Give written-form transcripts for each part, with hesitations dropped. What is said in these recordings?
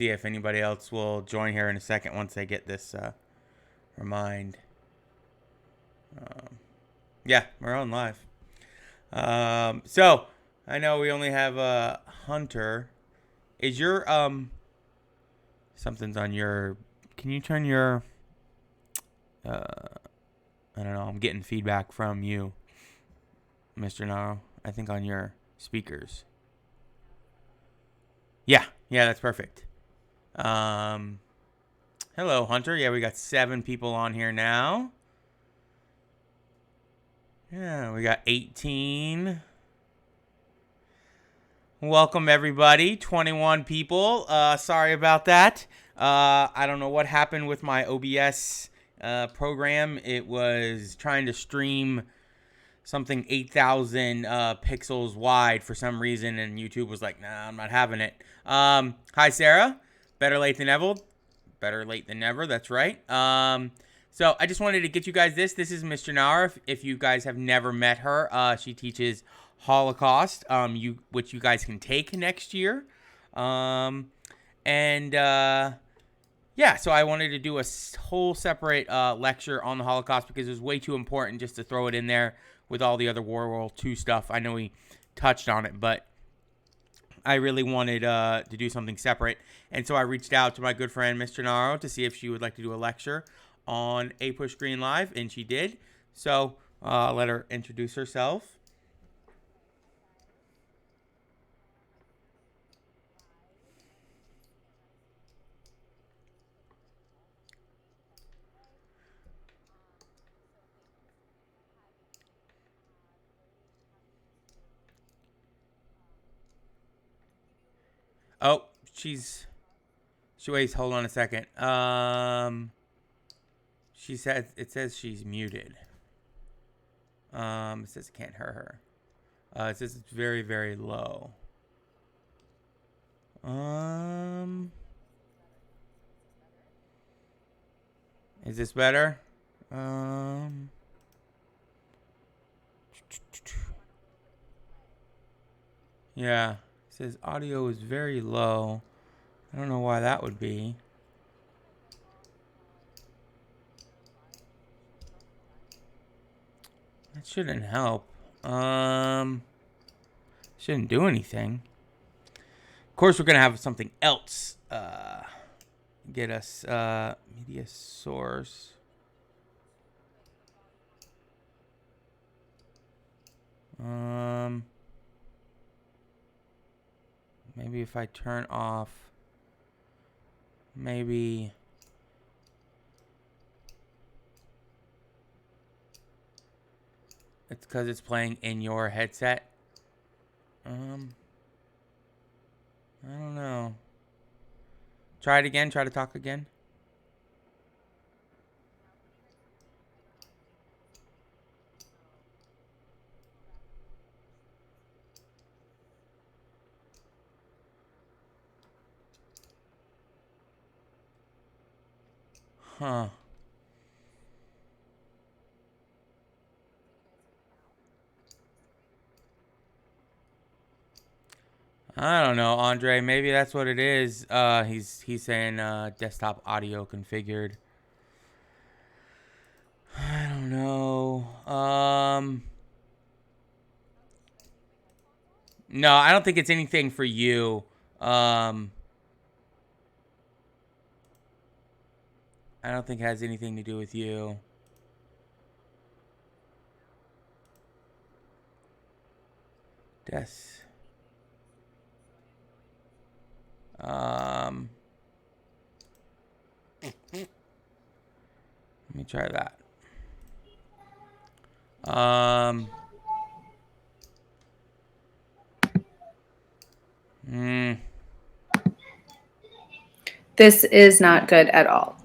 See if anybody else will join here in a second once they get this remind. Yeah, we're on live. So I know we only have Hunter. Is your something's on your? Can you turn your? I don't know. I'm getting feedback from you, Mr. Naro. I think on your speakers. Yeah, that's perfect. Hello, Hunter. Yeah, we got 7 people on here now. Yeah, we got 18. Welcome, everybody. 21 people. Sorry about that. I don't know what happened with my OBS program. It was trying to stream something 8,000 pixels wide for some reason, and YouTube was like, nah, I'm not having it. Hi, Sarah. Better late than never. Better late than never. That's right. So I just wanted to get you guys this. This is Mr. Naur. If you guys have never met her, she teaches Holocaust, which you guys can take next year. Yeah, so I wanted to do a whole separate lecture on the Holocaust because it was way too important just to throw it in there with all the other World War II stuff. I know we touched on it, but I really wanted to do something separate. And so I reached out to my good friend, Mr. Naro, to see if she would like to do a lecture on A Push Green Live, and she did. So let her introduce herself. Oh, wait, hold on a second. She said, it says she's muted. It says it can't hear her. It says it's very, very low. Is this better? Yeah. It says audio is very low. I don't know why that would be. That shouldn't help. Shouldn't do anything. Of course, we're gonna have something else. Get us media source. Maybe if I turn off. Maybe. It's because it's playing in your headset. I don't know. Try it again. Try to talk again. Huh. I don't know, Andre. Maybe that's what it is. He's saying desktop audio configured. I don't know. No, I don't think it's anything for you. I don't think it has anything to do with you. Des. Let me try that. This is not good at all.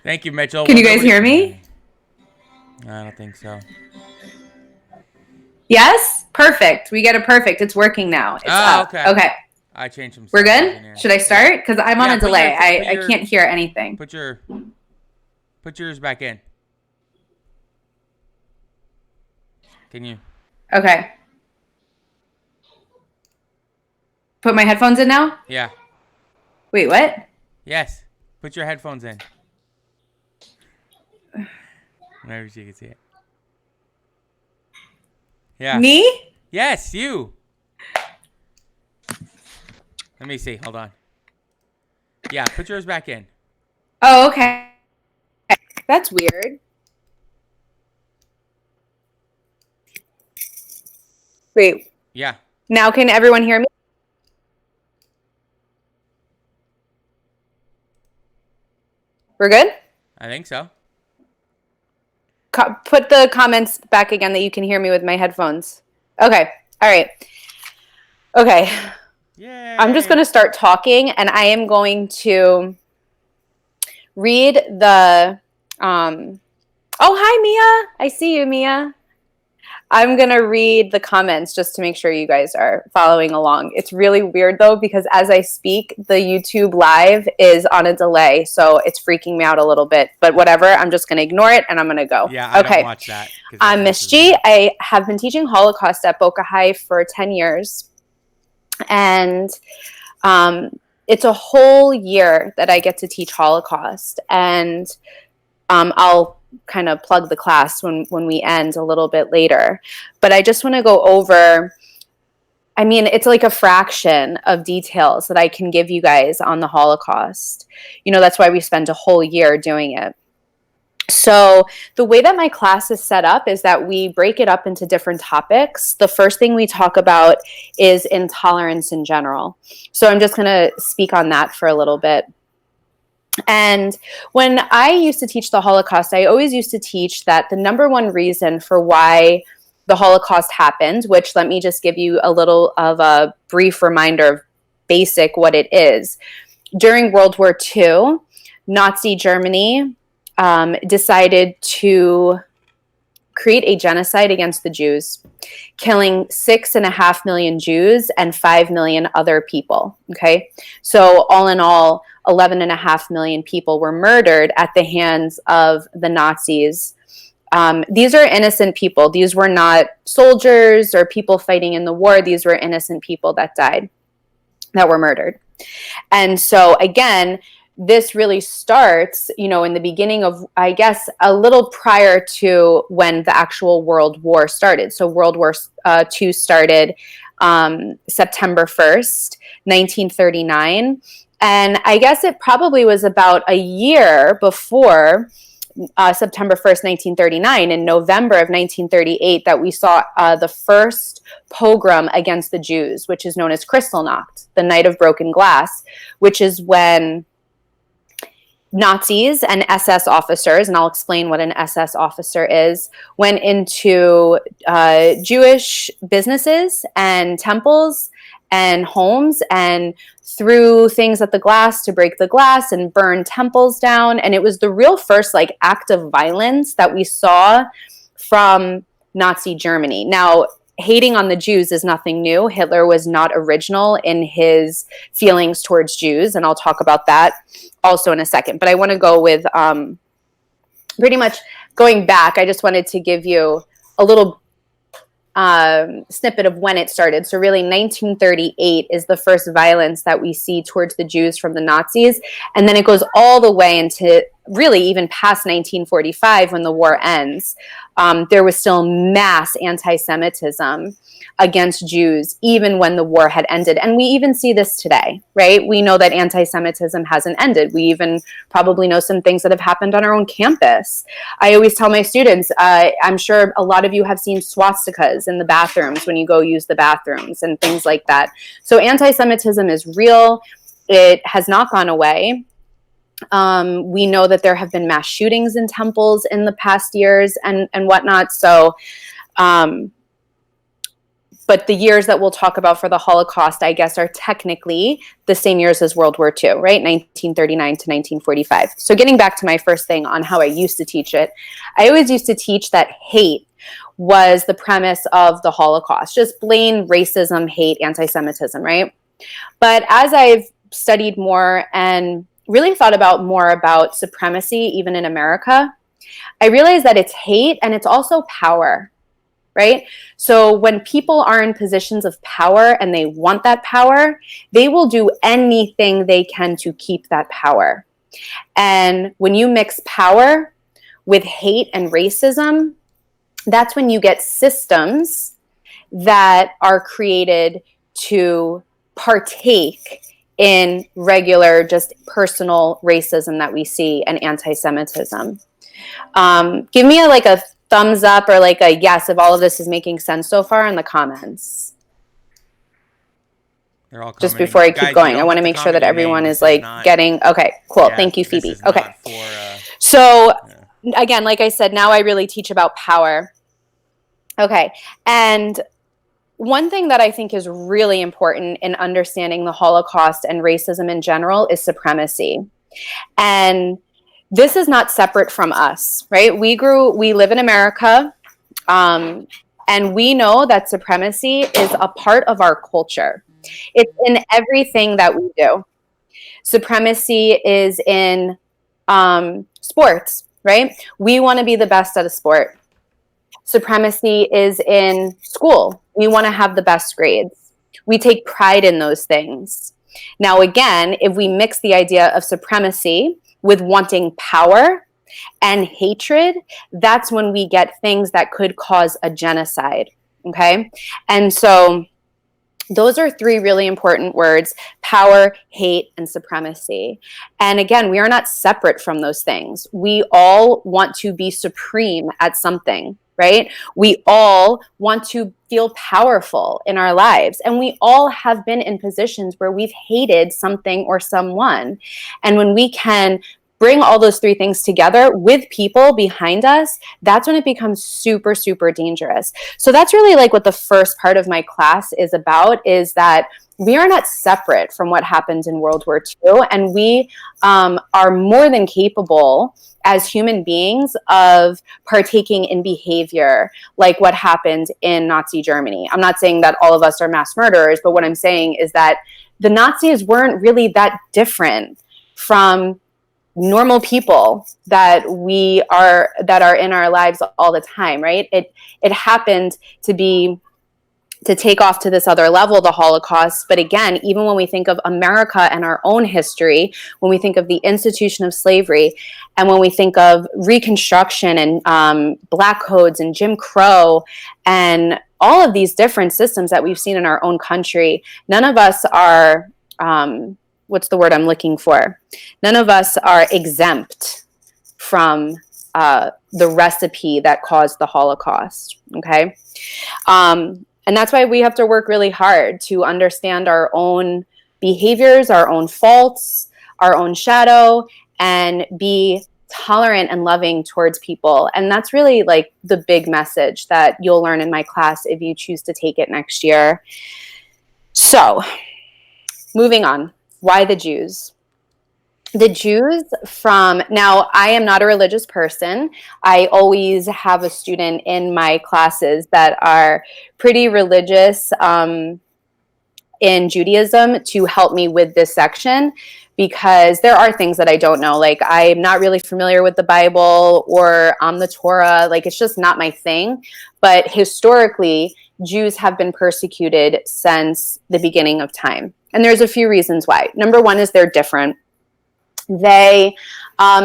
Thank you, Mitchell. Can you guys hear me? I don't think so. Yes? Perfect. We get a perfect. It's working now. It's up. Okay. I changed some. We're good? Should I start? Because I'm on a delay. I can't hear anything. Put yours back in. Can you? Okay. Put my headphones in now? Yeah. Wait, what? Yes. Put your headphones in. Whenever you can see it. Yeah. Me? Yes, you. Let me see. Hold on. Yeah, put yours back in. Oh, okay. That's weird. Wait, Yeah. now can everyone hear me? We're good? I think so. Put the comments back again that you can hear me with my headphones. Okay. All right. Okay. Yay. I'm just going to start talking, and I am going to read the oh, hi Mia. I see you, Mia. I'm going to read the comments just to make sure you guys are following along. It's really weird though, because as I speak, the YouTube live is on a delay, so it's freaking me out a little bit, but whatever, I'm just going to ignore it and I'm going to go. Yeah, I don't watch that. I'm Miss G. I have been teaching Holocaust at Boca High for 10 years. And it's a whole year that I get to teach Holocaust. And I'll kind of plug the class when we end a little bit later. But I just want to go over, I mean, it's like a fraction of details that I can give you guys on the Holocaust. You know, that's why we spend a whole year doing it. So the way that my class is set up is that we break it up into different topics. The first thing we talk about is intolerance in general. So I'm just going to speak on that for a little bit. And when I used to teach the Holocaust, I always used to teach that the number one reason for why the Holocaust happened, which let me just give you a little of a brief reminder of basic what it is. During World War II, Nazi Germany decided to create a genocide against the Jews, killing 6.5 million Jews and 5 million other people. Okay. So all in all, 11.5 million people were murdered at the hands of the Nazis. These are innocent people. These were not soldiers or people fighting in the war. These were innocent people that died, that were murdered. And so again, this really starts, you know, in the beginning of, I guess, a little prior to when the actual World War started. So World War II started September 1st, 1939. And I guess it probably was about a year before September 1st, 1939, in November of 1938, that we saw the first pogrom against the Jews, which is known as Kristallnacht, the Night of Broken Glass, which is when Nazis and SS officers, and I'll explain what an SS officer is, went into Jewish businesses and temples and homes and threw things at the glass to break the glass and burn temples down. And it was the real first like act of violence that we saw from Nazi Germany. Now, hating on the Jews is nothing new. Hitler was not original in his feelings towards Jews, and I'll talk about that also in a second. But I want to go with pretty much going back. I just wanted to give you a little snippet of when it started. So really 1938 is the first violence that we see towards the Jews from the Nazis. And then it goes all the way into really even past 1945 when the war ends. There was still mass anti-Semitism against Jews, even when the war had ended. And we even see this today, right? We know that anti-Semitism hasn't ended. We even probably know some things that have happened on our own campus. I always tell my students, I'm sure a lot of you have seen swastikas in the bathrooms when you go use the bathrooms and things like that. So anti-Semitism is real. It has not gone away. We know that there have been mass shootings in temples in the past years and whatnot. So, but the years that we'll talk about for the Holocaust, I guess, are technically the same years as World War II, right? 1939 to 1945. So getting back to my first thing on how I used to teach it, I always used to teach that hate was the premise of the Holocaust, just plain racism, hate, anti-Semitism, right? But as I've studied more and really thought about more about supremacy, even in America, I realized that it's hate and it's also power. right? So when people are in positions of power and they want that power, they will do anything they can to keep that power. And when you mix power with hate and racism, that's when you get systems that are created to partake in regular, just personal racism that we see and anti-Semitism. Give me a thumbs up or like a yes if all of this is making sense so far in the comments. They're all just commenting. before I keep Guys, going, I want to make sure that everyone is like getting, okay, cool. Yeah, thank you, Phoebe. This is Okay. not for, so again, like I said, now I really teach about power. Okay. And one thing that I think is really important in understanding the Holocaust and racism in general is supremacy. And this is not separate from us, right? We live in America, and we know that supremacy is a part of our culture. It's in everything that we do. Supremacy is in sports, right? We want to be the best at a sport. Supremacy is in school. We want to have the best grades. We take pride in those things. Now, again, if we mix the idea of supremacy with wanting power and hatred, that's when we get things that could cause a genocide, okay? And so those are three really important words: power, hate, and supremacy. And again, we are not separate from those things. We all want to be supreme at something, right? We all want to feel powerful in our lives. And we all have been in positions where we've hated something or someone. And when we can bring all those three things together with people behind us, that's when it becomes super, super dangerous. So that's really like what the first part of my class is about, is that we are not separate from what happened in World War II. And we are more than capable as human beings of partaking in behavior like what happened in Nazi Germany. I'm not saying that all of us are mass murderers, but what I'm saying is that the Nazis weren't really that different from normal people that are in our lives all the time, right? It happened to take off to this other level, the Holocaust. But again, even when we think of America and our own history, when we think of the institution of slavery, and when we think of Reconstruction and Black codes and Jim Crow and all of these different systems that we've seen in our own country, none of us are what's the word I'm looking for? None of us are exempt from the recipe that caused the Holocaust, okay? And that's why we have to work really hard to understand our own behaviors, our own faults, our own shadow, and be tolerant and loving towards people. And that's really like the big message that you'll learn in my class if you choose to take it next year. So, moving on. Why the Jews? The Jews now I am not a religious person. I always have a student in my classes that are pretty religious in Judaism to help me with this section, because there are things that I don't know. Like, I'm not really familiar with the Bible or the Torah. Like, it's just not my thing. But historically, Jews have been persecuted since the beginning of time. And there's a few reasons why. Number one is they're different. They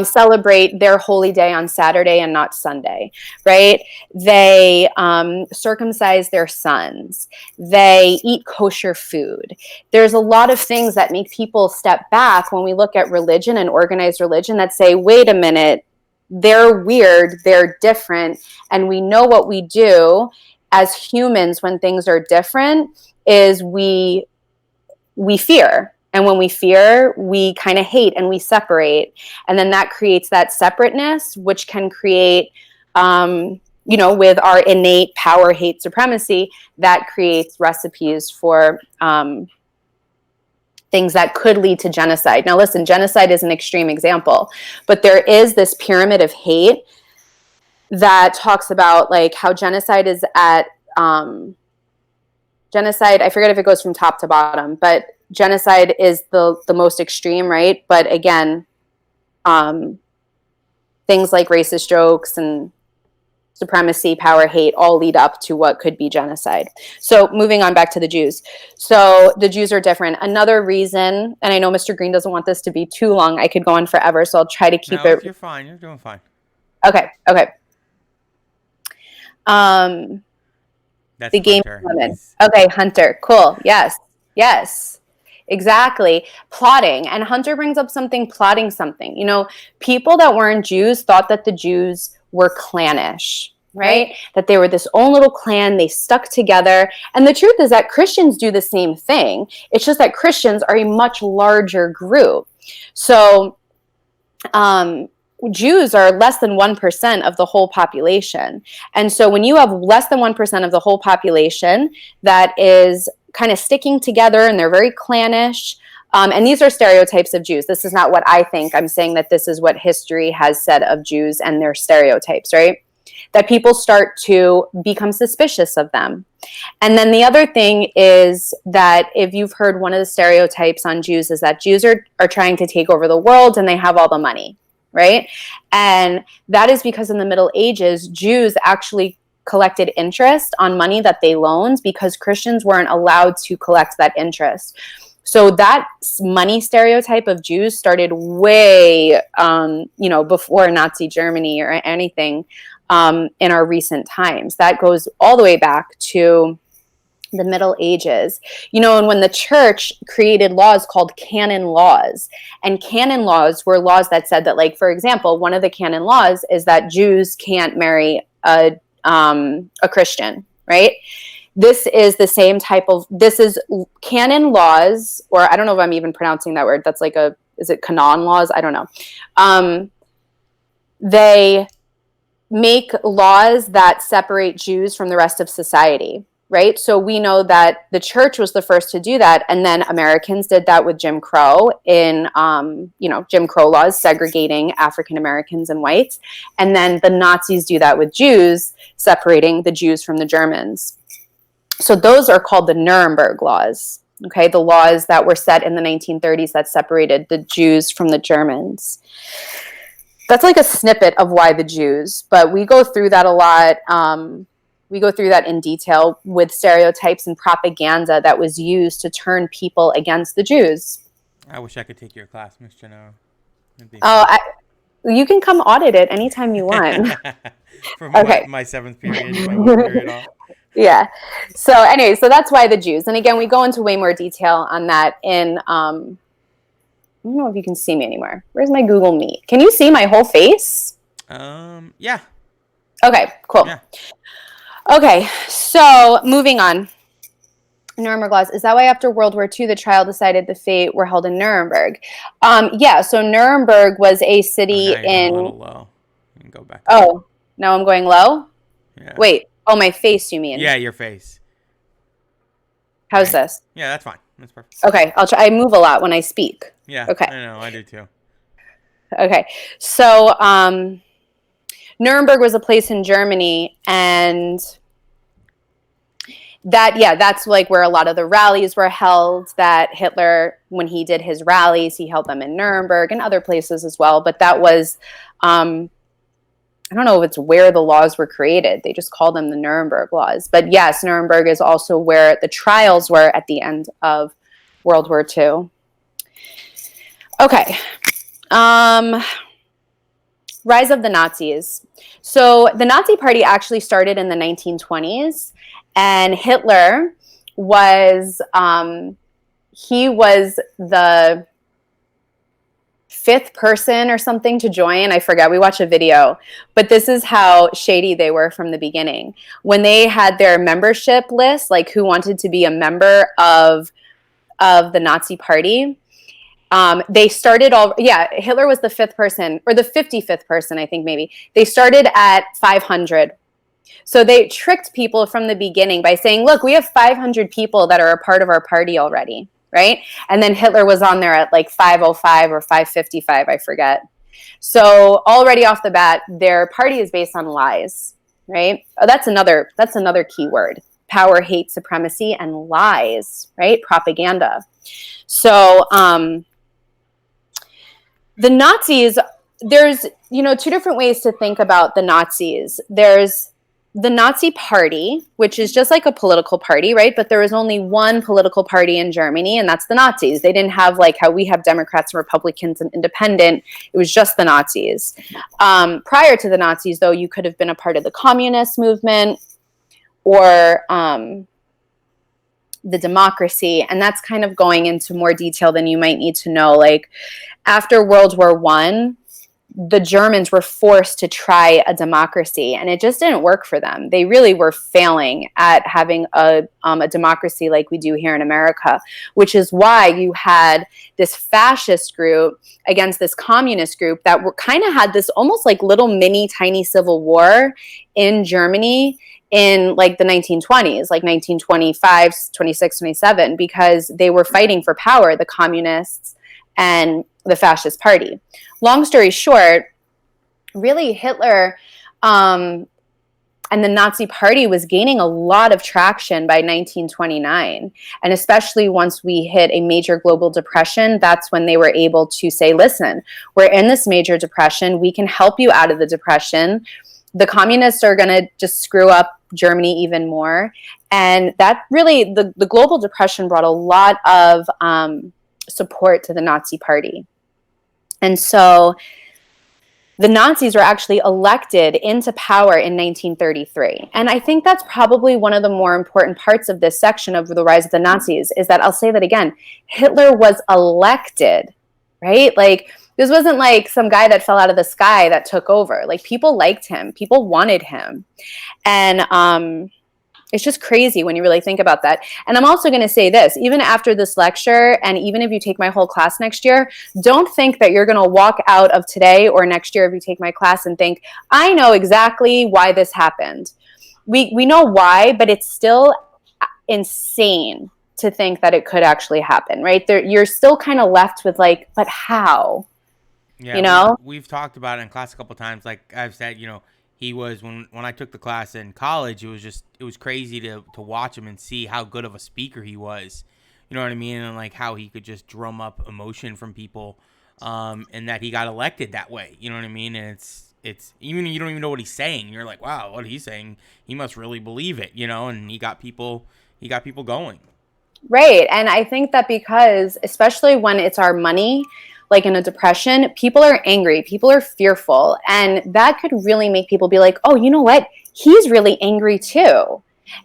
celebrate their holy day on Saturday and not Sunday, right? They circumcise their sons. They eat kosher food. There's a lot of things that make people step back when we look at religion and organized religion that say, wait a minute, they're weird, they're different, and we know what we do as humans when things are different is we fear. And when we fear, we kind of hate and we separate. And then that creates that separateness, which can create, with our innate power, hate, supremacy, that creates recipes for things that could lead to genocide. Now, listen, genocide is an extreme example, but there is this pyramid of hate that talks about like how genocide is at genocide. I forget if it goes from top to bottom, but genocide is the most extreme, right? But again, things like racist jokes and supremacy, power, hate, all lead up to what could be genocide. So moving on back to the Jews. So the Jews are different. Another reason, and I know Mr. Green doesn't want this to be too long. I could go on forever, so I'll try to keep it. You're fine. You're doing fine. Okay. That's the game Hunter. Okay, Hunter. Cool. Yes. Exactly. Plotting. And Hunter brings up plotting something. You know, people that weren't Jews thought that the Jews were clannish, right? That they were this own little clan. They stuck together. And the truth is that Christians do the same thing. It's just that Christians are a much larger group. So, Jews are less than 1% of the whole population. And so when you have less than 1% of the whole population that is kind of sticking together and they're very clannish, and these are stereotypes of Jews. This is not what I think. I'm saying that this is what history has said of Jews and their stereotypes, right? That people start to become suspicious of them. And then the other thing is that if you've heard one of the stereotypes on Jews is that Jews are trying to take over the world and they have all the money. Right? And that is because in the Middle Ages, Jews actually collected interest on money that they loaned because Christians weren't allowed to collect that interest. So that money stereotype of Jews started way, before Nazi Germany or anything in our recent times. That goes all the way back to the Middle Ages, and when the church created laws called canon laws, and canon laws were laws that said that, like, for example, one of the canon laws is that Jews can't marry a Christian, right? This is the same this is canon laws, or I don't know if I'm even pronouncing that word. That's like is it canon laws? I don't know. They make laws that separate Jews from the rest of society. Right. So we know that the church was the first to do that. And then Americans did that with Jim Crow in, Jim Crow laws segregating African Americans and whites. And then the Nazis do that with Jews, separating the Jews from the Germans. So those are called the Nuremberg laws. Okay. The laws that were set in the 1930s that separated the Jews from the Germans. That's like a snippet of why the Jews, but we go through that a lot. We go through that in detail with stereotypes and propaganda that was used to turn people against the Jews. I wish I could take your class, Miss Jano. You can come audit it anytime you want. For my 7th period, my 1st period off. Yeah. So anyway, so that's why the Jews. And again, we go into way more detail on that in, I don't know if you can see me anymore. Where's my Google Meet? Can you see my whole face? Yeah. Okay, cool. Yeah. Okay, so moving on. Nuremberg laws. Is that why after World War II, the trial decided the fate were held in Nuremberg? Yeah, so Nuremberg was a city in... a little low. You can go back. Oh, now I'm going low? Yeah. Wait, my face, you mean? Yeah, your face. How's this? Yeah, that's fine. That's perfect. Okay, I'll try. I move a lot when I speak. Yeah, okay. I know, I do too. Okay, so... Nuremberg was a place in Germany, and that's like where a lot of the rallies were held. That Hitler, when he did his rallies, he held them in Nuremberg and other places as well. But that was, I don't know if it's where the laws were created. They just call them the Nuremberg laws. But yes, Nuremberg is also where the trials were at the end of World War II. Okay. Rise of the Nazis. So the Nazi Party actually started in the 1920s, and Hitler was, he was the 5th person or something to join. I forget. We watched a video, but this is how shady they were from the beginning. When they had their membership list, like who wanted to be a member of the Nazi Party, they started Hitler was the 5th person, or the 55th person, I think maybe. They started at 500. So they tricked people from the beginning by saying, look, we have 500 people that are a part of our party already, right? And then Hitler was on there at like 505 or 555, I forget. So already off the bat, their party is based on lies, right? Oh, that's another key word. Power, hate, supremacy, and lies, right? Propaganda. So, the Nazis there's, two different ways to think about the Nazis. There's the Nazi Party, which is just like a political party, right? But there was only one political party in Germany, and that's the Nazis. They didn't have like how we have Democrats and Republicans and independent. It was just the Nazis. Prior to the Nazis, though, you could have been a part of the communist movement or the democracy. And that's kind of going into more detail than you might need to know. Like after World War I, the Germans were forced to try a democracy, and it just didn't work for them. They really were failing at having a democracy like we do here in America, which is why you had this fascist group against this communist group that were kind of had this almost like little mini tiny civil war in Germany in like the 1920s, like 1925, 26, 27, because they were fighting for power, the communists and the fascist party. Long story short, really Hitler and the Nazi Party was gaining a lot of traction by 1929. And especially once we hit a major global depression, that's when they were able to say, listen, we're in this major depression. We can help you out of the depression. The communists are going to just screw up Germany even more. And that really, the global depression brought a lot of support to the Nazi Party. And so the Nazis were actually elected into power in 1933. And I think that's probably one of the more important parts of this section of the rise of the Nazis, is that, I'll say that again, Hitler was elected, right? Like, this wasn't like some guy that fell out of the sky that took over. Like, people liked him. People wanted him. And it's just crazy when you really think about that. And I'm also going to say this, even after this lecture, and even if you take my whole class next year, don't think that you're going to walk out of today or next year if you take my class and think, I know exactly why this happened. We know why, but it's still insane to think that it could actually happen, right? You're still kind of left with like, but how? Yeah, we've talked about it in class a couple of times. Like I've said, he was, when I took the class in college, it was crazy to watch him and see how good of a speaker he was. You know what I mean? And like how he could just drum up emotion from people, and that he got elected that way. You know what I mean? And it's even, you don't even know what he's saying. You're like, wow, what he's saying, he must really believe it, and he got people going. Right. And I think that because, especially when it's our money, like in a depression, people are angry, people are fearful, and that could really make people be like, oh, you know what? He's really angry too.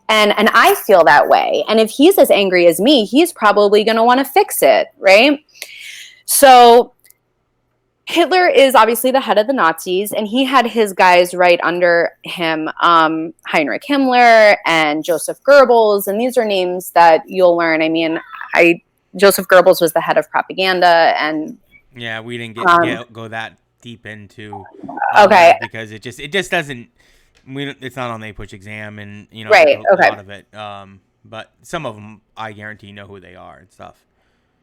And I feel that way. And if he's as angry as me, he's probably going to want to fix it, right? So Hitler is obviously the head of the Nazis, and he had his guys right under him, Heinrich Himmler and Joseph Goebbels, and these are names that you'll learn. I mean, Joseph Goebbels was the head of propaganda, and yeah, we didn't go that deep into okay, because it just doesn't. It's not on the push exam, and right, a okay. lot of it. But some of them, I guarantee, know who they are and stuff.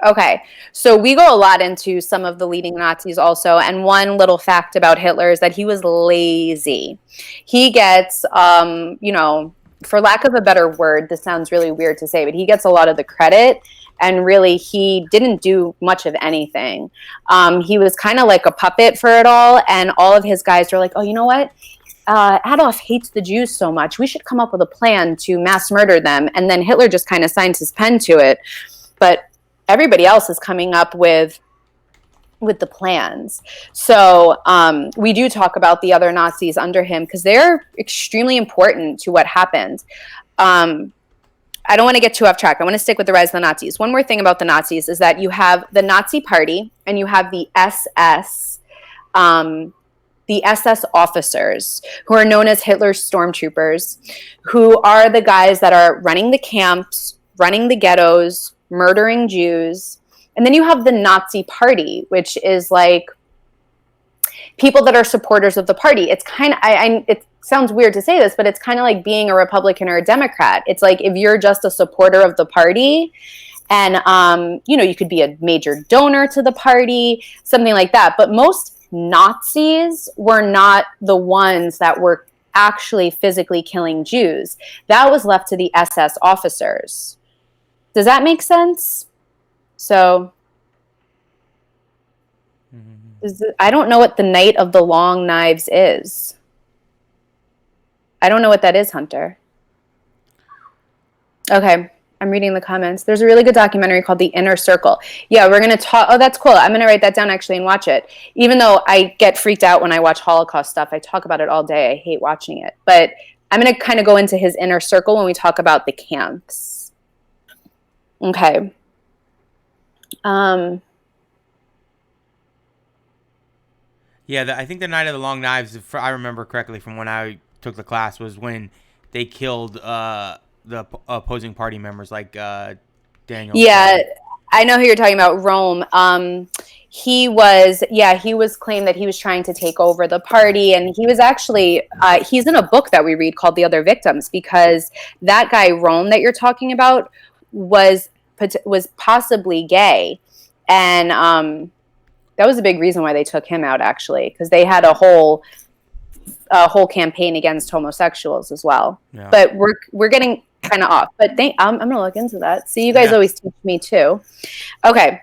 Okay, so we go a lot into some of the leading Nazis also, and one little fact about Hitler is that he was lazy. He gets, for lack of a better word, this sounds really weird to say, but he gets a lot of the credit, and really he didn't do much of anything. He was kind of like a puppet for it all, and all of his guys were like, oh, you know what? Adolf hates the Jews so much. We should come up with a plan to mass murder them. And then Hitler just kind of signs his pen to it. But everybody else is coming up with the plans. So we do talk about the other Nazis under him because they're extremely important to what happened. I don't want to get too off track. I want to stick with the rise of the Nazis. One more thing about the Nazis is that you have the Nazi Party and you have the SS, officers, who are known as Hitler's stormtroopers, who are the guys that are running the camps, running the ghettos, murdering Jews. And then you have the Nazi Party, which is like people that are supporters of the party. It's kind of, it sounds weird to say this, but it's kind of like being a Republican or a Democrat. It's like if you're just a supporter of the party and, you could be a major donor to the party, something like that. But most Nazis were not the ones that were actually physically killing Jews. That was left to the SS officers. Does that make sense? So I don't know what the Night of the Long Knives is. I don't know what that is, Hunter. Okay, I'm reading the comments. There's a really good documentary called The Inner Circle. Yeah, we're going to talk. Oh, that's cool. I'm going to write that down actually and watch it. Even though I get freaked out when I watch Holocaust stuff, I talk about it all day. I hate watching it. But I'm going to kind of go into his inner circle when we talk about the camps. Okay. Yeah, I think the Night of the Long Knives, if I remember correctly from when I took the class, was when they killed the opposing party members like Daniel. Yeah, I know who you're talking about, Rome. He was claimed that he was trying to take over the party, and he was actually he's in a book that we read called The Other Victims, because that guy Rome that you're talking about was possibly gay, and that was a big reason why they took him out, actually, because they had a whole campaign against homosexuals as well. Yeah. But we're getting kind of off. But I'm gonna look into that. See, you guys always teach me too. Okay.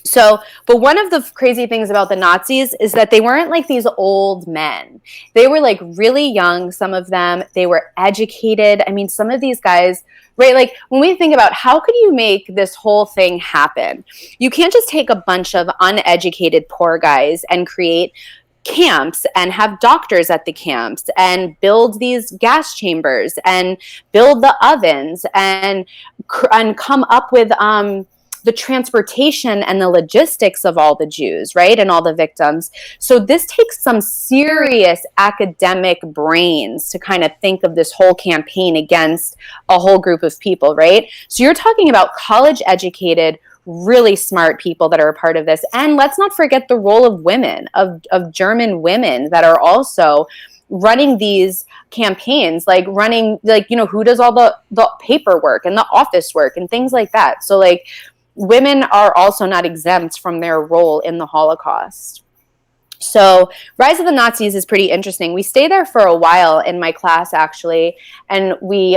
So, but one of the crazy things about the Nazis is that they weren't like these old men. They were like really young, some of them. They were educated. I mean, some of these guys, right? Like when we think about how could you make this whole thing happen, you can't just take a bunch of uneducated poor guys and create camps and have doctors at the camps and build these gas chambers and build the ovens and come up with the transportation and the logistics of all the Jews, right? And all the victims. So this takes some serious academic brains to kind of think of this whole campaign against a whole group of people, right? So you're talking about college educated, really smart people that are a part of this. And let's not forget the role of women, of German women that are also running these campaigns, like running, like, you know, who does all the paperwork and the office work and things like that. So like, women are also not exempt from their role in the Holocaust. So Rise of the Nazis is pretty interesting. We stay there for a while in my class, actually, and we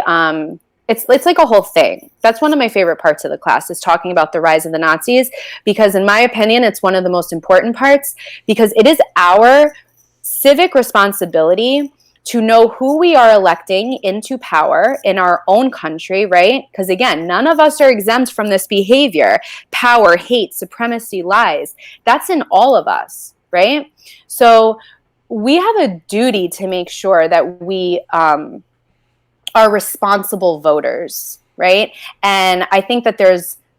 it's like a whole thing. That's one of my favorite parts of the class, is talking about the rise of the Nazis, because in my opinion, it's one of the most important parts, because it is our civic responsibility to know who we are electing into power in our own country, right? Because again, none of us are exempt from this behavior. Power, hate, supremacy, lies. That's in all of us, right? So we have a duty to make sure that we are responsible voters, right? And I think that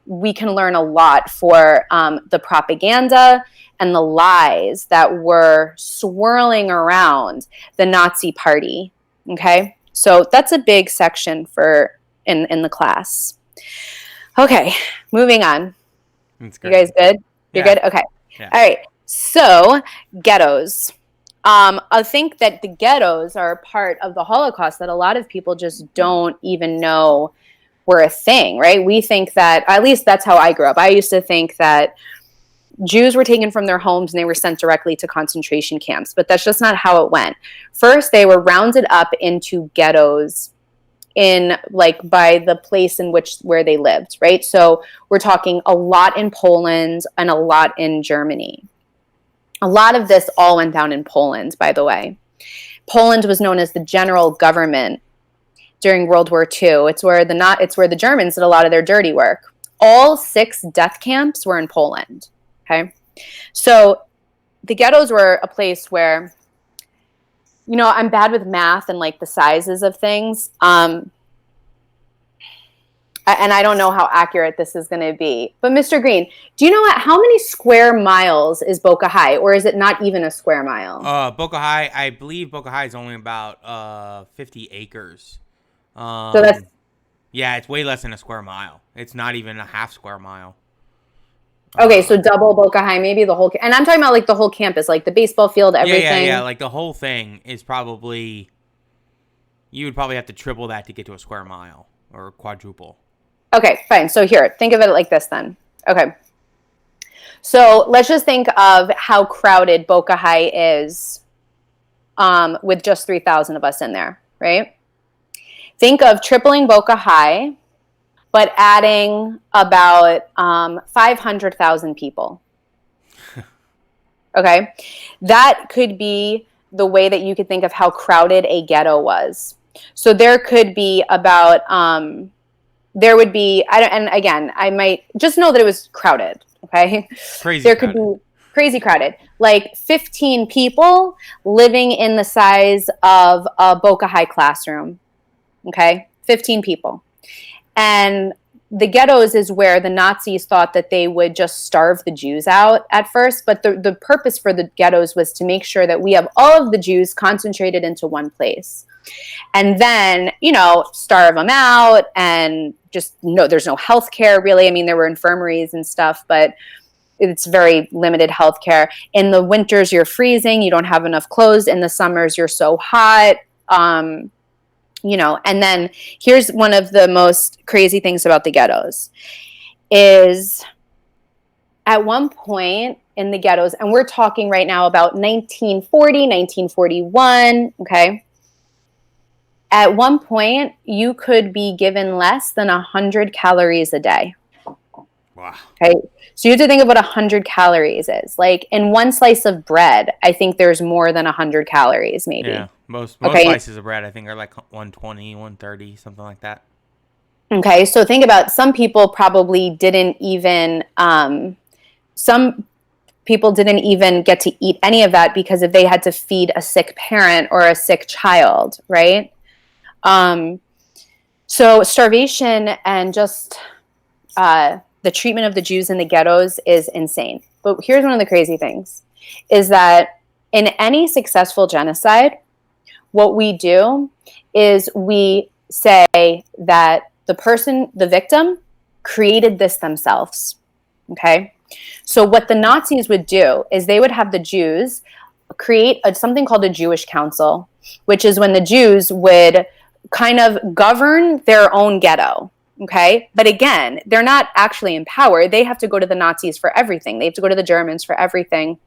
we can learn a lot for the propaganda and the lies that were swirling around the Nazi party. Okay, so that's a big section in the class. Okay, moving on. You guys good? You're good? Okay. Yeah. All right. So ghettos. I think that the ghettos are a part of the Holocaust that a lot of people just don't even know were a thing, right? We think that, at least that's how I grew up. I used to think that Jews were taken from their homes and they were sent directly to concentration camps, but that's just not how it went. First, they were rounded up into ghettos by the place where they lived, right? So we're talking a lot in Poland and a lot in Germany. A lot of this all went down in Poland, by the way. Poland was known as the general government during World War II. It's where the Germans did a lot of their dirty work. All 6 death camps were in Poland. Okay, so the ghettos were a place where, you know, I'm bad with math and like the sizes of things. And I don't know how accurate this is going to be. But Mr. Green, do you know how many square miles is Boca High? Or is it not even a square mile? Boca High, I believe Boca High is only about 50 acres. So that's... Yeah, it's way less than a square mile. It's not even a half square mile. Okay, so double Boca High, maybe the whole... And I'm talking about like the whole campus, like the baseball field, everything. Yeah, like the whole thing is probably... You would probably have to triple that to get to a square mile, or quadruple. Okay, fine. So here, think of it like this then. Okay. So let's just think of how crowded Boca High is with just 3,000 of us in there, right? Think of tripling Boca High, but adding about 500,000 people. Okay. That could be the way that you could think of how crowded a ghetto was. So there could be about, there would be, and again, I might just know that it was crowded. Okay. Crazy There could crowded. be crazy crowded, like 15 people living in the size of a Boca High classroom. Okay. 15 people. And the ghettos is where the Nazis thought that they would just starve the Jews out at first. But the purpose for the ghettos was to make sure that we have all of the Jews concentrated into one place. And then, starve them out and just there's no health care really. I mean, there were infirmaries and stuff, but it's very limited health care. In the winters, you're freezing. You don't have enough clothes. In the summers, you're so hot. And then here's one of the most crazy things about the ghettos is at one point in the ghettos, and we're talking right now about 1940, 1941, okay? At one point, you could be given less than 100 calories a day. Wow. Okay. So you have to think of what 100 calories is. Like in one slice of bread, I think there's more than 100 calories, maybe. Yeah. Most slices of bread, I think, are like 120, 130, something like that. Okay. So think about some people probably didn't even, some people didn't even get to eat any of that because if they had to feed a sick parent or a sick child, right? So starvation and just the treatment of the Jews in the ghettos is insane. But here's one of the crazy things, is that in any successful genocide, what we do is we say that the victim, created this themselves, okay? So what the Nazis would do is they would have the Jews create something called a Jewish council, which is when the Jews would kind of govern their own ghetto. Okay. But again, they're not actually in power. They have to go to the Nazis for everything. They have to go to the Germans for everything.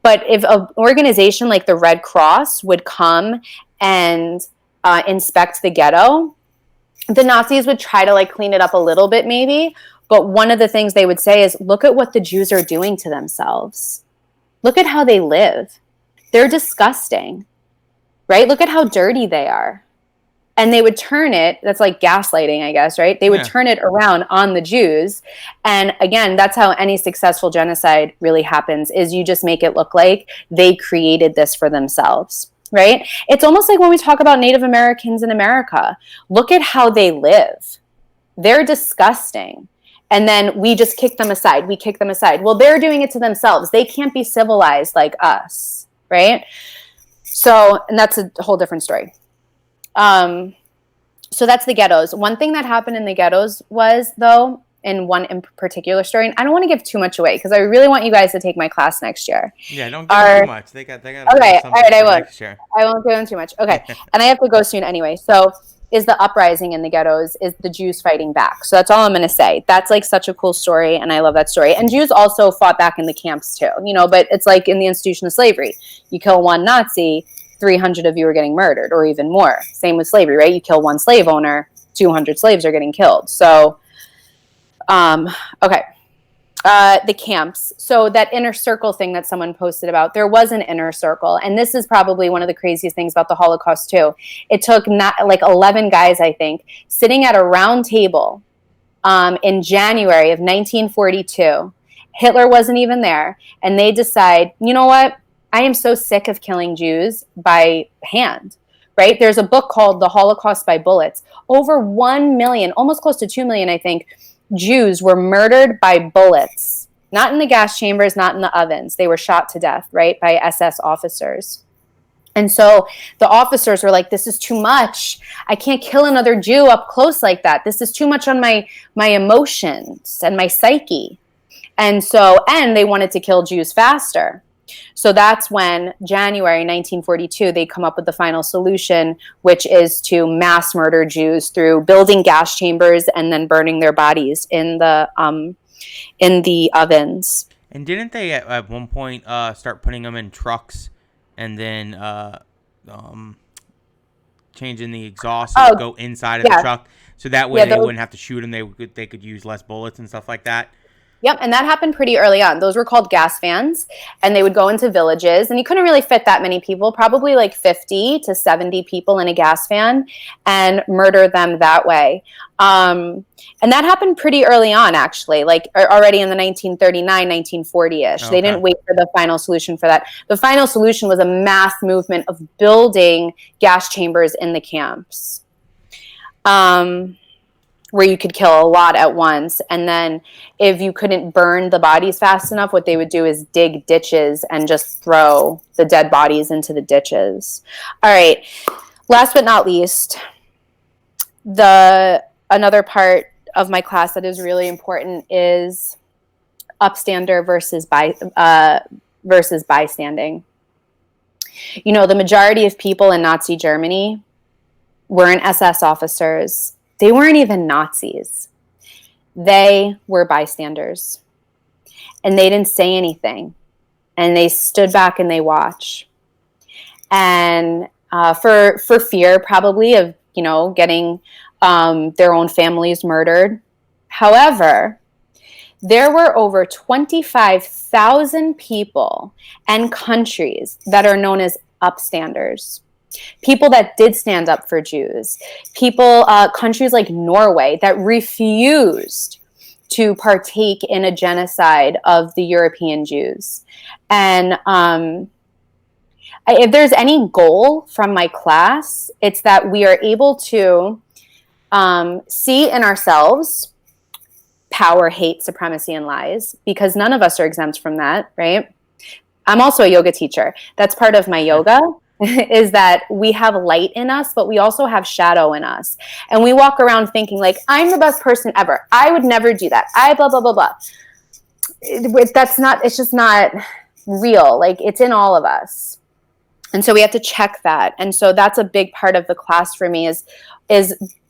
But if an organization like the Red Cross would come and inspect the ghetto, the Nazis would try to clean it up a little bit maybe. But one of the things they would say is, look at what the Jews are doing to themselves. Look at how they live. They're disgusting, right? Look at how dirty they are. And they would turn it, that's like gaslighting, I guess, right? They would turn it around on the Jews. And again, that's how any successful genocide really happens, is you just make it look like they created this for themselves, right? It's almost like when we talk about Native Americans in America. Look at how they live. They're disgusting. And then we just kick them aside. We kick them aside. Well, they're doing it to themselves. They can't be civilized like us, right? So, and that's a whole different story. So that's the ghettos. One thing that happened in the ghettos was, though, in one in particular story, and I don't want to give too much away because I really want you guys to take my class next year. Yeah, don't give them too much. They got okay, all right, I won't. I won't give them too much. Okay, and I have to go soon anyway. So is the uprising in the ghettos, is the Jews fighting back. So that's all I'm going to say. That's such a cool story, and I love that story. And Jews also fought back in the camps too, but it's like in the institution of slavery. You kill one Nazi, 300 of you are getting murdered, or even more. Same with slavery, right? You kill one slave owner, 200 slaves are getting killed. So, okay. The camps. So that inner circle thing that someone posted about, there was an inner circle. And this is probably one of the craziest things about the Holocaust too. It took 11 guys, I think, sitting at a round table in January of 1942. Hitler wasn't even there. And they decide, you know what? I am so sick of killing Jews by hand, right? There's a book called The Holocaust by Bullets. Over 1 million, almost close to 2 million, I think, Jews were murdered by bullets, not in the gas chambers, not in the ovens. They were shot to death, right, by SS officers. And so the officers were like, this is too much. I can't kill another Jew up close like that. This is too much on my emotions and my psyche. And they wanted to kill Jews faster. So that's when, January 1942, they come up with the final solution, which is to mass murder Jews through building gas chambers and then burning their bodies in the ovens. And didn't they at one point start putting them in trucks and then changing the exhaust to go inside of the truck, so that way they wouldn't have to shoot them? They could use less bullets and stuff like that. Yep, and that happened pretty early on. Those were called gas vans, and they would go into villages, and you couldn't really fit that many people, probably like 50 to 70 people in a gas van, and murder them that way. And that happened pretty early on, actually, like already in the 1939, 1940-ish. They didn't wait for the final solution for that. The final solution was a mass movement of building gas chambers in the camps. Where you could kill a lot at once. And then if you couldn't burn the bodies fast enough, what they would do is dig ditches and just throw the dead bodies into the ditches. All right. Last but not least, another part of my class that is really important is upstander versus bystanding. You know, the majority of people in Nazi Germany weren't SS officers. They weren't even Nazis. They were bystanders. And they didn't say anything. And they stood back and they watched. And for fear probably of, you know, getting their own families murdered. However, there were over 25,000 people and countries that are known as upstanders. People that did stand up for Jews, countries like Norway that refused to partake in a genocide of the European Jews. And if there's any goal from my class, it's that we are able to see in ourselves power, hate, supremacy, and lies, because none of us are exempt from that, right? I'm also a yoga teacher. That's part of my yoga. Is that we have light in us, but we also have shadow in us. And we walk around thinking like, I'm the best person ever. I would never do that. I blah, blah, blah, blah. It's just not real. Like, it's in all of us. And so we have to check that. And so that's a big part of the class for me is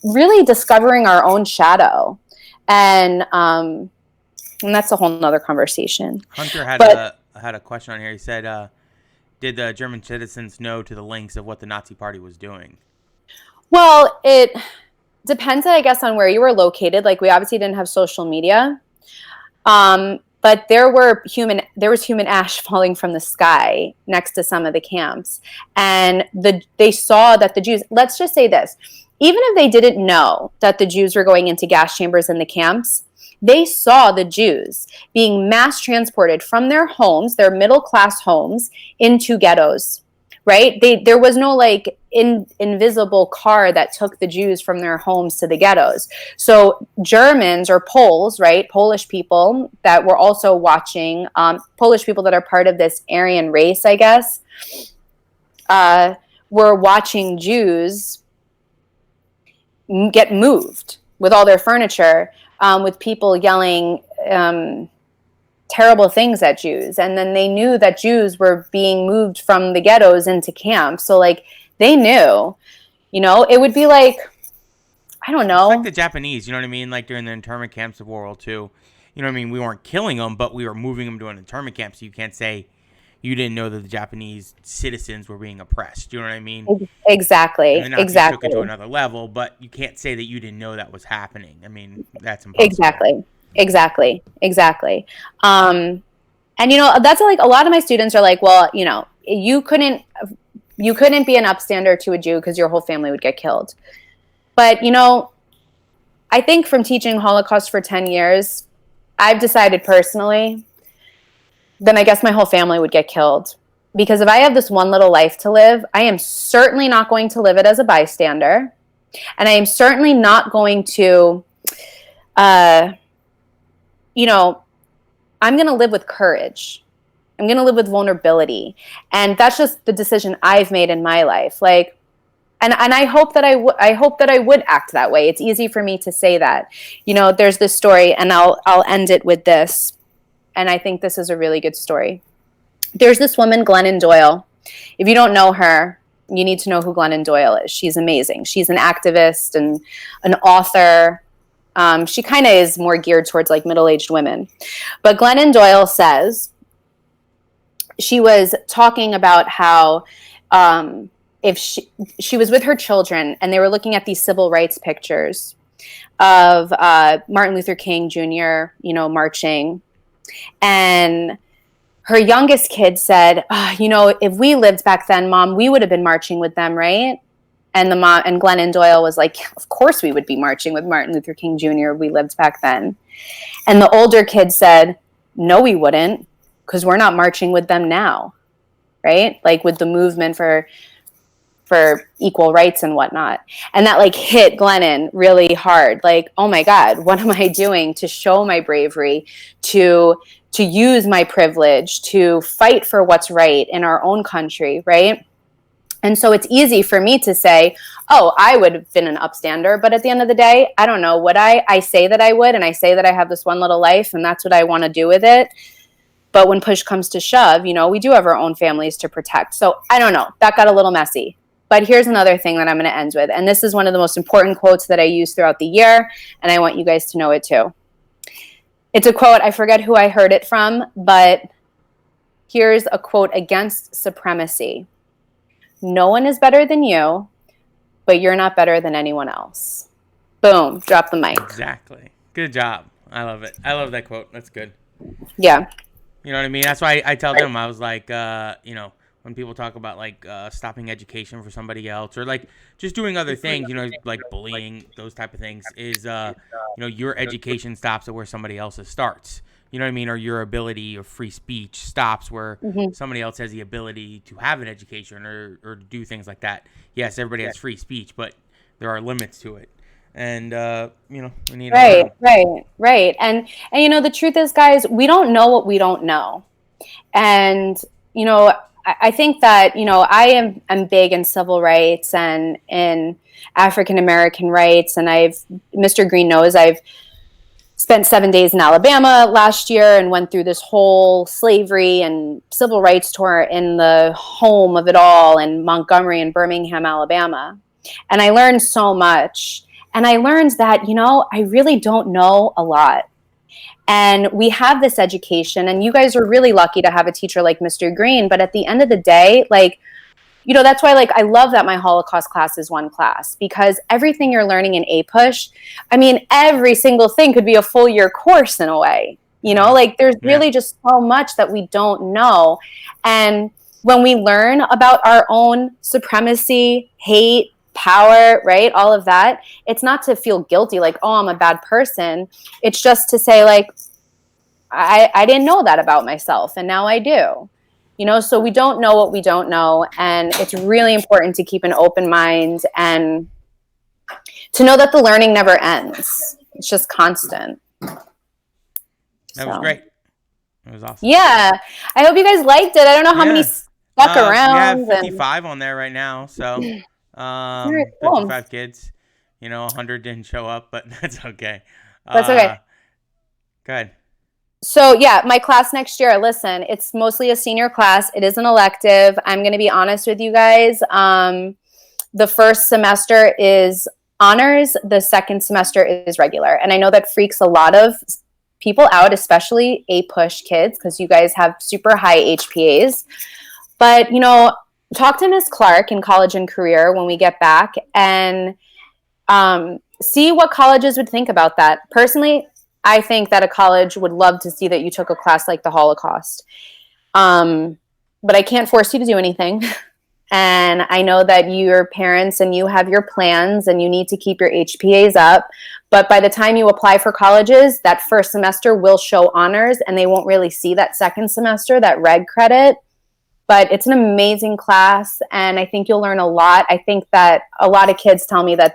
really discovering our own shadow. And that's a whole nother conversation. Hunter had a question on here. He said, did the German citizens know to the lengths of what the Nazi Party was doing? Well, it depends, I guess, on where you were located. Like, we obviously didn't have social media, but there was human ash falling from the sky next to some of the camps, and they saw that the Jews. Let's just say this: even if they didn't know that the Jews were going into gas chambers in the camps, they saw the Jews being mass transported from their homes, their middle-class homes, into ghettos, right? There was no like invisible car that took the Jews from their homes to the ghettos. So Germans or Poles, right? Polish people that were also watching, Polish people that are part of this Aryan race, I guess, were watching Jews get moved with all their furniture, with people yelling terrible things at Jews. And then they knew that Jews were being moved from the ghettos into camps. So, like, they knew, you know, it would be like, I don't know. It's like the Japanese, you know what I mean? Like, during the internment camps of World War II, you know what I mean? We weren't killing them, but we were moving them to an internment camp. So you can't say you didn't know that the Japanese citizens were being oppressed. You know what I mean? Exactly. And the Nazis took it to another level, but you can't say that you didn't know that was happening. I mean, that's impossible. Exactly. And, you know, that's like a lot of my students are like, well, you know, you couldn't be an upstander to a Jew because your whole family would get killed. But, you know, I think from teaching Holocaust for 10 years, I've decided personally, then I guess my whole family would get killed. Because if I have this one little life to live, I am certainly not going to live it as a bystander. And I am certainly not going to, you know, I'm going to live with courage. I'm going to live with vulnerability. And that's just the decision I've made in my life. Like, and I hope that I hope that I would act that way. It's easy for me to say that. You know, there's this story, and I'll end it with this. And I think this is a really good story. There's this woman, Glennon Doyle. If you don't know her, you need to know who Glennon Doyle is. She's amazing. She's an activist and an author. She kind of is more geared towards like middle-aged women. But Glennon Doyle says she was talking about how if she was with her children and they were looking at these civil rights pictures, of Martin Luther King Jr., marching. And her youngest kid said, if we lived back then, Mom, we would have been marching with them, right? And the mom and Glennon Doyle was like, of course we would be marching with Martin Luther King Jr. if we lived back then. And the older kid said, no, we wouldn't, because we're not marching with them now, right? Like with the movement for equal rights and whatnot. And that like hit Glennon really hard. Like, oh my God, what am I doing to show my bravery, to use my privilege, to fight for what's right in our own country, right? And so it's easy for me to say, oh, I would have been an upstander. But at the end of the day, I don't know. Would I say that I would, and I say that I have this one little life and that's what I want to do with it. But when push comes to shove, we do have our own families to protect. So I don't know. That got a little messy. But here's another thing that I'm going to end with. And this is one of the most important quotes that I use throughout the year. And I want you guys to know it too. It's a quote. I forget who I heard it from, but here's a quote against supremacy. No one is better than you, but you're not better than anyone else. Boom. Drop the mic. Exactly. Good job. I love it. I love that quote. That's good. Yeah. You know what I mean? That's why I tell them, I was like, when people talk about like stopping education for somebody else or like just doing other things, like bullying, those type of things is, your education stops at where somebody else's starts. You know what I mean? Or your ability of free speech stops where somebody else has the ability to have an education or do things like that. Yes, everybody has free speech, but there are limits to it. And, we need to Right. And, the truth is, guys, we don't know what we don't know. And, I think that, I am big in civil rights and in African-American rights. And Mr. Green knows I've spent 7 days in Alabama last year and went through this whole slavery and civil rights tour in the home of it all in Montgomery and Birmingham, Alabama. And I learned so much. And I learned that, I really don't know a lot. And we have this education, and you guys are really lucky to have a teacher like Mr. Green. But at the end of the day, that's why, I love that my Holocaust class is one class, because everything you're learning in APUSH, every single thing could be a full year course in a way, there's really just so much that we don't know. And when we learn about our own supremacy, hate, power, right, all of that, it's not to feel guilty, like, oh, I'm a bad person. It's just to say, I didn't know that about myself, and now I do. So we don't know what we don't know, and it's really important to keep an open mind and to know that the learning never ends. It's just constant. That was great. That was awesome. Yeah. I hope you guys liked it. I don't know how many stuck around. We have 55 on there right now, so 55 kids. 100 didn't show up, but that's okay. That's okay. Go ahead. So, my class next year, listen, it's mostly a senior class. It is an elective. I'm going to be honest with you guys. The first semester is honors. The second semester is regular. And I know that freaks a lot of people out, especially APUSH kids, because you guys have super high HPAs. But, talk to Ms. Clark in College and Career when we get back and see what colleges would think about that. Personally, I think that a college would love to see that you took a class like the Holocaust. But I can't force you to do anything. And I know that you're parents and you have your plans and you need to keep your HPAs up. But by the time you apply for colleges, that first semester will show honors and they won't really see that second semester, that reg credit. But it's an amazing class and I think you'll learn a lot. I think that a lot of kids tell me that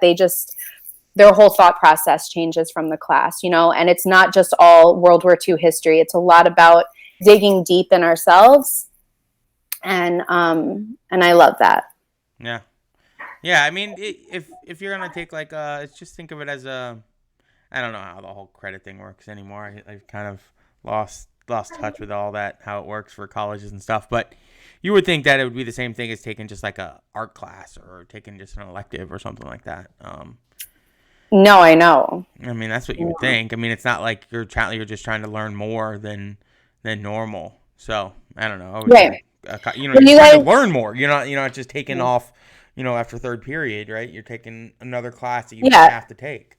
their whole thought process changes from the class, and it's not just all World War II history. It's a lot about digging deep in ourselves. And I love that. Yeah. Yeah. If you're going to take just think of it as I don't know how the whole credit thing works anymore. I've kind of lost touch with all that, how it works for colleges and stuff, but you would think that it would be the same thing as taking just like a art class or taking just an elective or something like that. No, I know. That's what you would think. It's not like you're just trying to learn more than normal. So I don't know. Right. You're trying to learn more. You're not just taking off. After third period, right? You're taking another class that you have to take.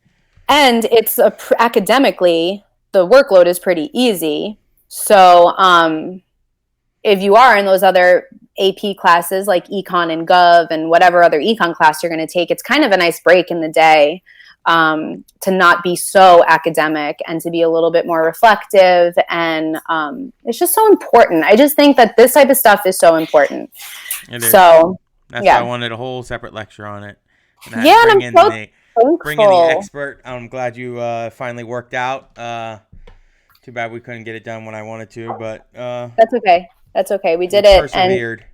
And it's academically, the workload is pretty easy. So if you are in those other AP classes like econ and gov and whatever other econ class you're going to take, it's kind of a nice break in the day to not be so academic and to be a little bit more reflective. And it's just so important. I just think that this type of stuff is so important. It is. So that's yeah. why I wanted a whole separate lecture on it. And I'm so thankful. Bring in the expert. I'm glad you finally worked out. Too bad we couldn't get it done when I wanted to, but that's okay. That's okay. We did it. Persevered.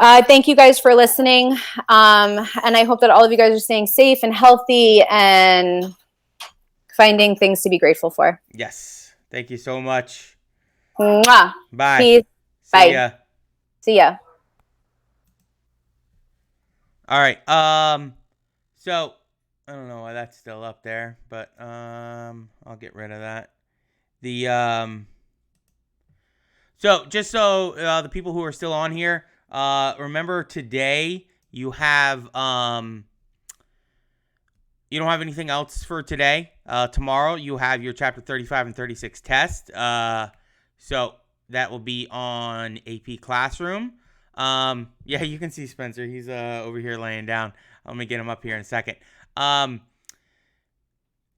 And thank you guys for listening. And I hope that all of you guys are staying safe and healthy and finding things to be grateful for. Yes. Thank you so much. Mwah. Bye. Peace. See ya. See ya. All right. So I don't know why that's still up there, but I'll get rid of that. So just so the people who are still on here, remember today you have you don't have anything else for today. Tomorrow you have your chapter 35 and 36 test. So that will be on AP Classroom. Yeah, you can see Spencer. He's over here laying down. Let me get him up here in a second.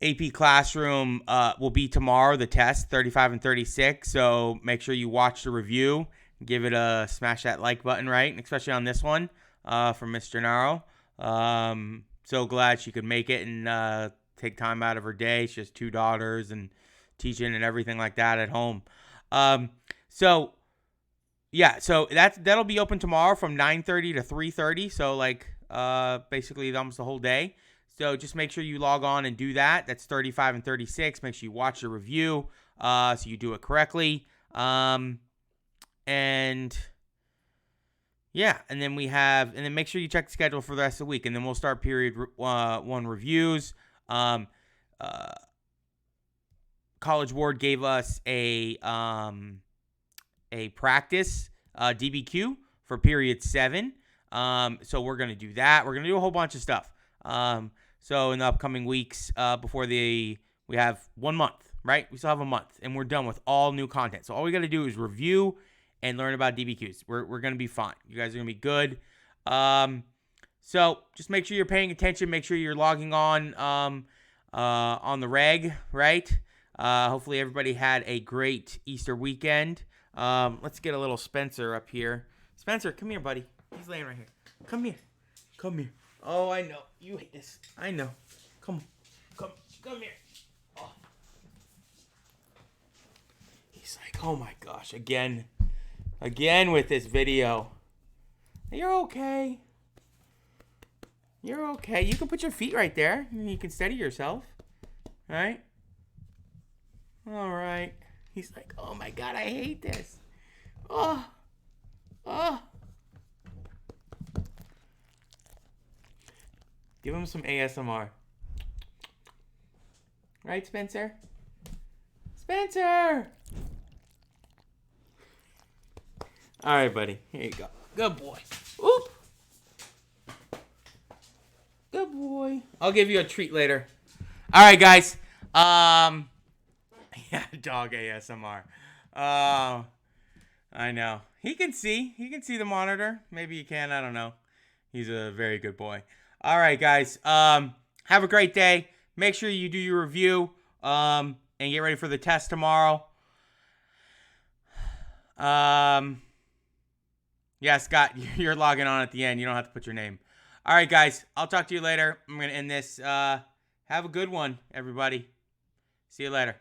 AP Classroom will be tomorrow, the test, 35 and 36. So make sure you watch the review. Give it a smash that like button, right? And especially on this one from Miss Gennaro. So glad she could make it and take time out of her day. She has 2 daughters and teaching and everything like that at home. So yeah, so that'll be open tomorrow from 9:30 to 3:30. So like basically almost the whole day. So just make sure you log on and do that. That's 35 and 36. Make sure you watch the review so you do it correctly. And yeah, and then make sure you check the schedule for the rest of the week, and then we'll start period 1 reviews. College Board gave us a practice DBQ for period 7. So we're gonna do that. We're gonna do a whole bunch of stuff. So in the upcoming weeks, before we have 1 month, right? We still have a month, and we're done with all new content. So all we got to do is review and learn about DBQs. We're gonna be fine. You guys are gonna be good. So just make sure you're paying attention. Make sure you're logging on the reg, right? Hopefully everybody had a great Easter weekend. Let's get a little Spencer up here. Spencer, come here, buddy. He's laying right here. Come here. Come here. Oh, I know. You hate this. I know. Come here. Oh. He's like, oh my gosh, again with this video. You're okay. You're okay. You can put your feet right there and you can steady yourself. All right? All right. He's like, oh my God, I hate this. Oh. Give him some ASMR. Right, Spencer? Spencer! All right, buddy. Here you go. Good boy. Oop. Good boy. I'll give you a treat later. All right, guys. Yeah, dog ASMR. I know. He can see. He can see the monitor. Maybe he can. I don't know. He's a very good boy. All right, guys. Have a great day. Make sure you do your review and get ready for the test tomorrow. Yeah, Scott, you're logging on at the end. You don't have to put your name. All right, guys. I'll talk to you later. I'm going to end this. Have a good one, everybody. See you later.